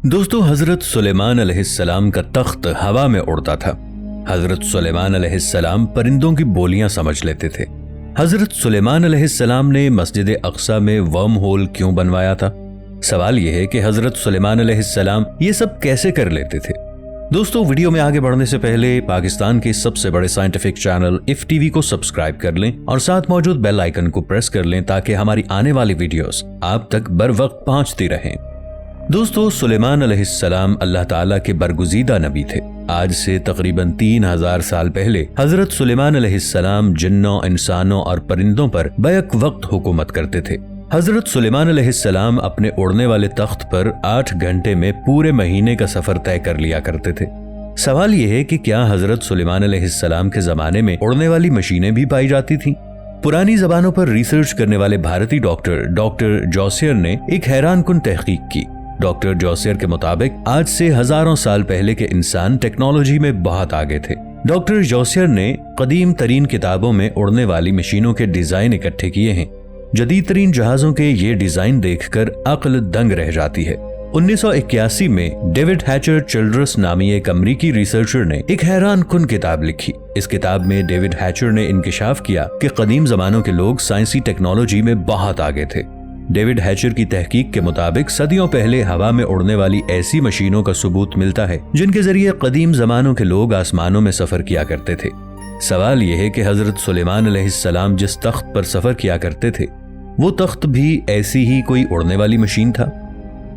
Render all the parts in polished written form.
دوستو، حضرت سلیمان علیہ السلام کا تخت ہوا میں اڑتا تھا۔ حضرت سلیمان علیہ السلام پرندوں کی بولیاں سمجھ لیتے تھے۔ حضرت سلیمان علیہ السلام نے مسجد اقصی میں ورم ہول کیوں بنوایا تھا؟ سوال یہ ہے کہ حضرت سلیمان علیہ السلام یہ سب کیسے کر لیتے تھے؟ دوستو، ویڈیو میں آگے بڑھنے سے پہلے پاکستان کے سب سے بڑے scientific channel if T V کو سبسکرائب کر لیں اور ساتھ موجود بیل آئیکن کو پریس کر لیں تاکہ ہماری آنے والی ویڈیوز آپ تک بر وقت پہنچتی رہیں۔ دوستو، سلیمان علیہ السلام اللہ تعالیٰ کے برگزیدہ نبی تھے۔ آج سے تقریباً 3000 سال پہلے حضرت سلیمان علیہ السلام جنوں، انسانوں اور پرندوں پر بیک وقت حکومت کرتے تھے۔ حضرت سلیمان علیہ السلام اپنے اڑنے والے تخت پر 8 گھنٹے میں پورے مہینے کا سفر طے کر لیا کرتے تھے۔ سوال یہ ہے کہ کیا حضرت سلیمان علیہ السلام کے زمانے میں اڑنے والی مشینیں بھی پائی جاتی تھیں؟ پرانی زبانوں پر ریسرچ کرنے والے بھارتی ڈاکٹر جوسیر نے ایک حیران کن تحقیق کی۔ ڈاکٹر جوسیر کے مطابق آج سے ہزاروں سال پہلے کے انسان ٹیکنالوجی میں بہت آگے تھے۔ ڈاکٹر جوسیر نے قدیم ترین کتابوں میں اڑنے والی مشینوں کے ڈیزائن اکٹھے کیے ہیں۔ جدید ترین جہازوں کے یہ ڈیزائن دیکھ کر عقل دنگ رہ جاتی ہے۔ 1981 میں ڈیوڈ ہیچر چلڈرس نامی ایک امریکی ریسرچر نے ایک حیران کن کتاب لکھی۔ اس کتاب میں ڈیوڈ ہیچر نے انکشاف کیا کہ قدیم زمانوں کے لوگ سائنسی ٹیکنالوجی میں بہت آگے تھے۔ ڈیوڈ ہیچر کی تحقیق کے مطابق صدیوں پہلے ہوا میں اڑنے والی ایسی مشینوں کا ثبوت ملتا ہے جن کے ذریعے قدیم زمانوں کے لوگ آسمانوں میں سفر کیا کرتے تھے۔ سوال یہ ہے کہ حضرت سلیمان علیہ السلام جس تخت پر سفر کیا کرتے تھے وہ تخت بھی ایسی ہی کوئی اڑنے والی مشین تھا؟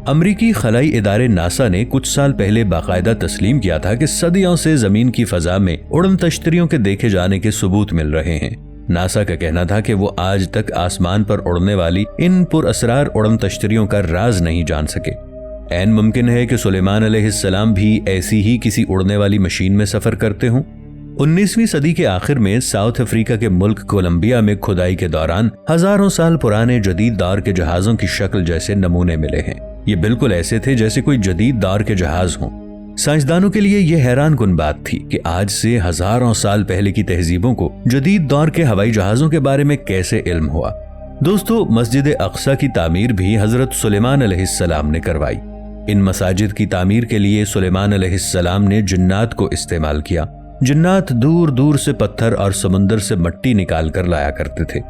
امریکی خلائی ادارے ناسا نے کچھ سال پہلے باقاعدہ تسلیم کیا تھا کہ صدیوں سے زمین کی فضا میں اڑن تشتریوں کے دیکھے جانے کے ثبوت مل رہے ہیں۔ ناسا کا کہنا تھا کہ وہ آج تک آسمان پر اڑنے والی ان پر اسرار اڑن تشتریوں کا راز نہیں جان سکے۔ عین ممکن ہے کہ سلیمان علیہ السلام بھی ایسی ہی کسی اڑنے والی مشین میں سفر کرتے ہوں۔ 19ویں صدی کے آخر میں ساؤتھ افریقہ کے ملک کولمبیا میں کھدائی کے دوران ہزاروں سال پرانے جدید دور کے جہازوں کی شکل جیسے نمونے ملے ہیں۔ یہ بالکل ایسے تھے جیسے کوئی جدید دور کے جہاز ہوں۔ سائنسدانوں کے لیے یہ حیران کن بات تھی کہ آج سے ہزاروں سال پہلے کی تہذیبوں کو جدید دور کے ہوائی جہازوں کے بارے میں کیسے علم ہوا؟ دوستو، مسجد اقصی کی تعمیر بھی حضرت سلیمان علیہ السلام نے کروائی۔ ان مساجد کی تعمیر کے لیے سلیمان علیہ السلام نے جنات کو استعمال کیا۔ جنات دور دور سے پتھر اور سمندر سے مٹی نکال کر لایا کرتے تھے۔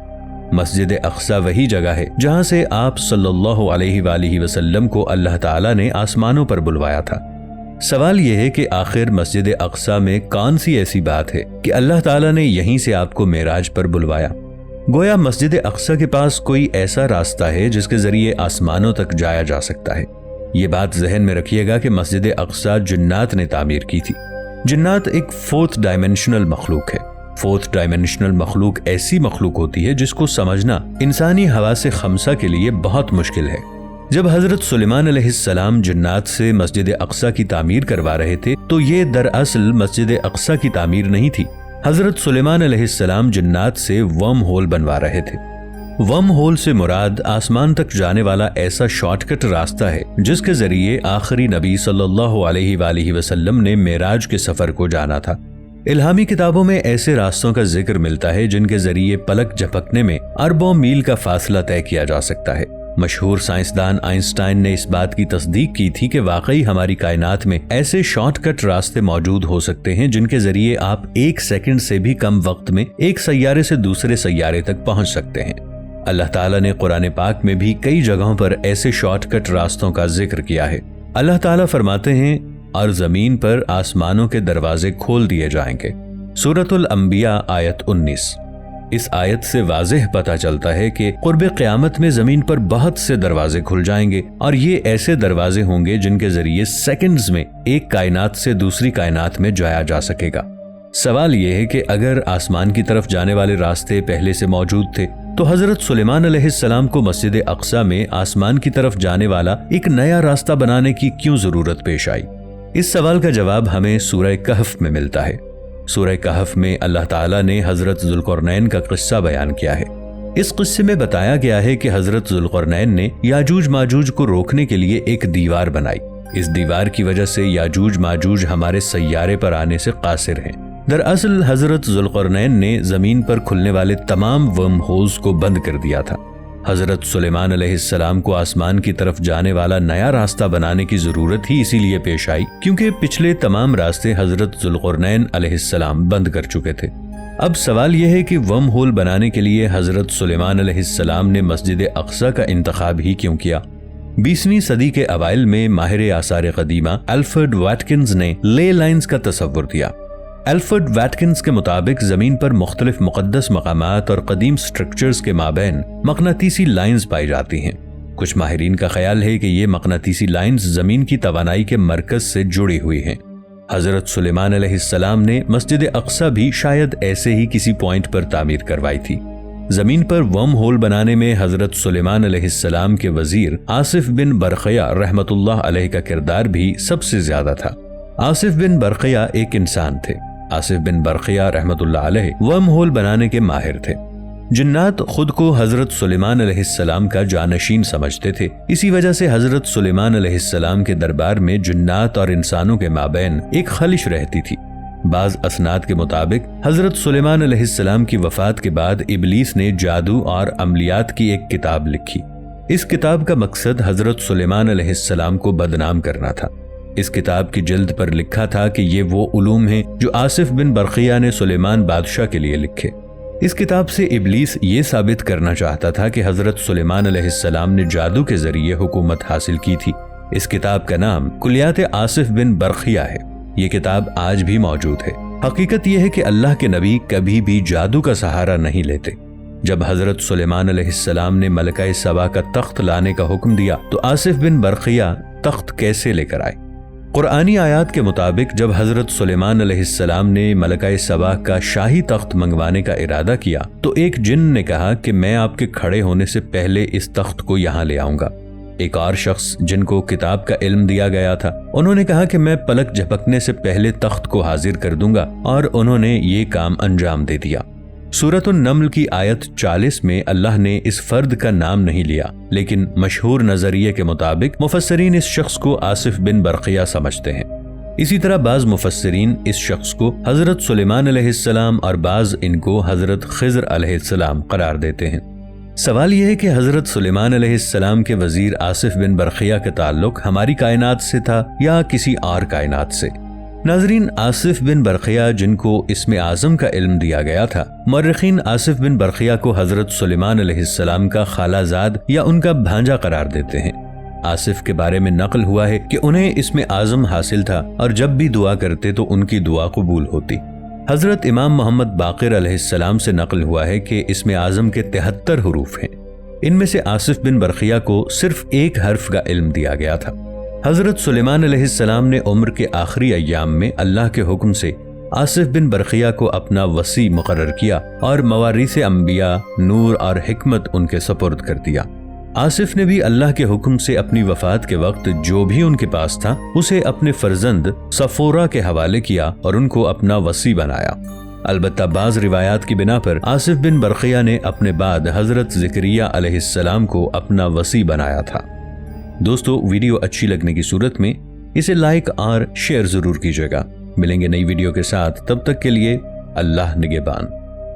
مسجد اقصی وہی جگہ ہے جہاں سے آپ صلی اللہ علیہ وآلہ وسلم کو اللہ تعالیٰ نے آسمانوں پر بلوایا تھا۔ سوال یہ ہے کہ آخر مسجد اقصی میں کون سی ایسی بات ہے کہ اللہ تعالیٰ نے یہیں سے آپ کو معراج پر بلوایا؟ گویا مسجد اقصی کے پاس کوئی ایسا راستہ ہے جس کے ذریعے آسمانوں تک جایا جا سکتا ہے۔ یہ بات ذہن میں رکھیے گا کہ مسجد اقصی جنات نے تعمیر کی تھی۔ جنات ایک 4th ڈائمینشنل مخلوق ہے۔ 4th ڈائمینشنل مخلوق ایسی مخلوق ہوتی ہے جس کو سمجھنا انسانی حواس خمسہ کے لیے بہت مشکل ہے۔ جب حضرت سلیمان علیہ السلام جنات سے مسجد اقصی کی تعمیر کروا رہے تھے تو یہ دراصل مسجد اقصی کی تعمیر نہیں تھی۔ حضرت سلیمان علیہ السلام جنات سے ورم ہول بنوا رہے تھے۔ ورم ہول سے مراد آسمان تک جانے والا ایسا شارٹ کٹ راستہ ہے جس کے ذریعے آخری نبی صلی اللہ علیہ وآلہ وسلم نے معراج کے سفر کو جانا تھا۔ الہامی کتابوں میں ایسے راستوں کا ذکر ملتا ہے جن کے ذریعے پلک جھپکنے میں اربوں میل کا فاصلہ طے کیا جا سکتا ہے۔ مشہور سائنسدان آئنسٹائن نے اس بات کی تصدیق کی تھی کہ واقعی ہماری کائنات میں ایسے شارٹ کٹ راستے موجود ہو سکتے ہیں جن کے ذریعے آپ 1 سیکنڈ سے بھی کم وقت میں ایک سیارے سے دوسرے سیارے تک پہنچ سکتے ہیں۔ اللہ تعالیٰ نے قرآن پاک میں بھی کئی جگہوں پر ایسے شارٹ کٹ راستوں کا ذکر کیا ہے۔ اللہ تعالیٰ فرماتے ہیں، اور زمین پر آسمانوں کے دروازے کھول دیے جائیں گے۔ سورۃ الانبیاء آیت 19۔ اس آیت سے واضح پتہ چلتا ہے کہ قرب قیامت میں زمین پر بہت سے دروازے کھل جائیں گے، اور یہ ایسے دروازے ہوں گے جن کے ذریعے سیکنڈز میں ایک کائنات سے دوسری کائنات میں جایا جا سکے گا۔ سوال یہ ہے کہ اگر آسمان کی طرف جانے والے راستے پہلے سے موجود تھے تو حضرت سلیمان علیہ السلام کو مسجد اقصی میں آسمان کی طرف جانے والا ایک نیا راستہ بنانے کی کیوں ضرورت پیش آئی؟ اس سوال کا جواب ہمیں سورہ کہف میں ملتا ہے۔ سورہ کہف میں اللہ تعالیٰ نے حضرت ذوالقرنین کا قصہ بیان کیا ہے۔ اس قصے میں بتایا گیا ہے کہ حضرت ذوالقرنین نے یاجوج ماجوج کو روکنے کے لیے ایک دیوار بنائی۔ اس دیوار کی وجہ سے یاجوج ماجوج ہمارے سیارے پر آنے سے قاصر ہیں۔ دراصل حضرت ذوالقرنین نے زمین پر کھلنے والے تمام ورم ہولز کو بند کر دیا تھا۔ حضرت سلیمان علیہ السلام کو آسمان کی طرف جانے والا نیا راستہ بنانے کی ضرورت ہی اسی لیے پیش آئی کیونکہ پچھلے تمام راستے حضرت ذوالقرنین علیہ السلام بند کر چکے تھے۔ اب سوال یہ ہے کہ ورم ہول بنانے کے لیے حضرت سلیمان علیہ السلام نے مسجد اقصی کا انتخاب ہی کیوں کیا؟ 20ویں صدی کے اوائل میں ماہر آثار قدیمہ الفریڈ واٹکنز نے لے لائنز کا تصور دیا۔ الفریڈ واٹکنز کے مطابق زمین پر مختلف مقدس مقامات اور قدیم سٹرکچرز کے مابین مقناطیسی لائنز پائی جاتی ہیں۔ کچھ ماہرین کا خیال ہے کہ یہ مقناطیسی لائنز زمین کی توانائی کے مرکز سے جڑی ہوئی ہیں۔ حضرت سلیمان علیہ السلام نے مسجد اقصی بھی شاید ایسے ہی کسی پوائنٹ پر تعمیر کروائی تھی۔ زمین پر ورم ہول بنانے میں حضرت سلیمان علیہ السلام کے وزیر آصف بن برقیہ رحمت اللہ علیہ کا کردار بھی سب سے زیادہ تھا۔ آصف بن برقیہ ایک انسان تھے۔ آصف بن برقیہ رحمت اللہ علیہ ورم ہول بنانے کے ماہر تھے۔ جنات خود کو حضرت سلیمان علیہ السلام کا جانشین سمجھتے تھے، اسی وجہ سے حضرت سلیمان علیہ السلام کے دربار میں جنات اور انسانوں کے مابین ایک خلش رہتی تھی۔ بعض اسناد کے مطابق حضرت سلیمان علیہ السلام کی وفات کے بعد ابلیس نے جادو اور عملیات کی ایک کتاب لکھی۔ اس کتاب کا مقصد حضرت سلیمان علیہ السلام کو بدنام کرنا تھا۔ اس کتاب کی جلد پر لکھا تھا کہ یہ وہ علوم ہیں جو آصف بن برقیہ نے سلیمان بادشاہ کے لیے لکھے۔ اس کتاب سے ابلیس یہ ثابت کرنا چاہتا تھا کہ حضرت سلیمان علیہ السلام نے جادو کے ذریعے حکومت حاصل کی تھی۔ اس کتاب کا نام کلیات آصف بن برقیہ ہے۔ یہ کتاب آج بھی موجود ہے۔ حقیقت یہ ہے کہ اللہ کے نبی کبھی بھی جادو کا سہارا نہیں لیتے۔ جب حضرت سلیمان علیہ السلام نے ملکہ سبا کا تخت لانے کا حکم دیا تو آصف بن برقیہ تخت کیسے لے کر آئے؟ قرآنی آیات کے مطابق جب حضرت سلیمان علیہ السلام نے ملکہ سبا کا شاہی تخت منگوانے کا ارادہ کیا تو ایک جن نے کہا کہ میں آپ کے کھڑے ہونے سے پہلے اس تخت کو یہاں لے آؤں گا۔ ایک اور شخص جن کو کتاب کا علم دیا گیا تھا، انہوں نے کہا کہ میں پلک جھپکنے سے پہلے تخت کو حاضر کر دوں گا، اور انہوں نے یہ کام انجام دے دیا۔ سورۃ النمل کی آیت 40 میں اللہ نے اس فرد کا نام نہیں لیا، لیکن مشہور نظریے کے مطابق مفسرین اس شخص کو آصف بن برقیہ سمجھتے ہیں۔ اسی طرح بعض مفسرین اس شخص کو حضرت سلیمان علیہ السلام اور بعض ان کو حضرت خضر علیہ السلام قرار دیتے ہیں۔ سوال یہ ہے کہ حضرت سلیمان علیہ السلام کے وزیر آصف بن برقیہ کا تعلق ہماری کائنات سے تھا یا کسی اور کائنات سے؟ ناظرین، آصف بن برقیہ جن کو اسم اعظم کا علم دیا گیا تھا، مورخین آصف بن برقیہ کو حضرت سلیمان علیہ السلام کا خالہ زاد یا ان کا بھانجا قرار دیتے ہیں۔ آصف کے بارے میں نقل ہوا ہے کہ انہیں اسم اعظم حاصل تھا اور جب بھی دعا کرتے تو ان کی دعا قبول ہوتی۔ حضرت امام محمد باقر علیہ السلام سے نقل ہوا ہے کہ اسم اعظم کے 73 حروف ہیں۔ ان میں سے آصف بن برقیہ کو صرف ایک حرف کا علم دیا گیا تھا۔ حضرت سلیمان علیہ السلام نے عمر کے آخری ایام میں اللہ کے حکم سے آصف بن برقیہ کو اپنا وصی مقرر کیا اور مواریث انبیاء، نور اور حکمت ان کے سپرد کر دیا۔ آصف نے بھی اللہ کے حکم سے اپنی وفات کے وقت جو بھی ان کے پاس تھا اسے اپنے فرزند صفورہ کے حوالے کیا اور ان کو اپنا وصی بنایا۔ البتہ بعض روایات کی بنا پر آصف بن برقیہ نے اپنے بعد حضرت زکریا علیہ السلام کو اپنا وصی بنایا تھا۔ دوستو، ویڈیو اچھی لگنے کی صورت میں اسے لائک اور شیئر ضرور کیجیے گا۔ ملیں گے نئی ویڈیو کے ساتھ، تب تک کے لیے اللہ نگہبان۔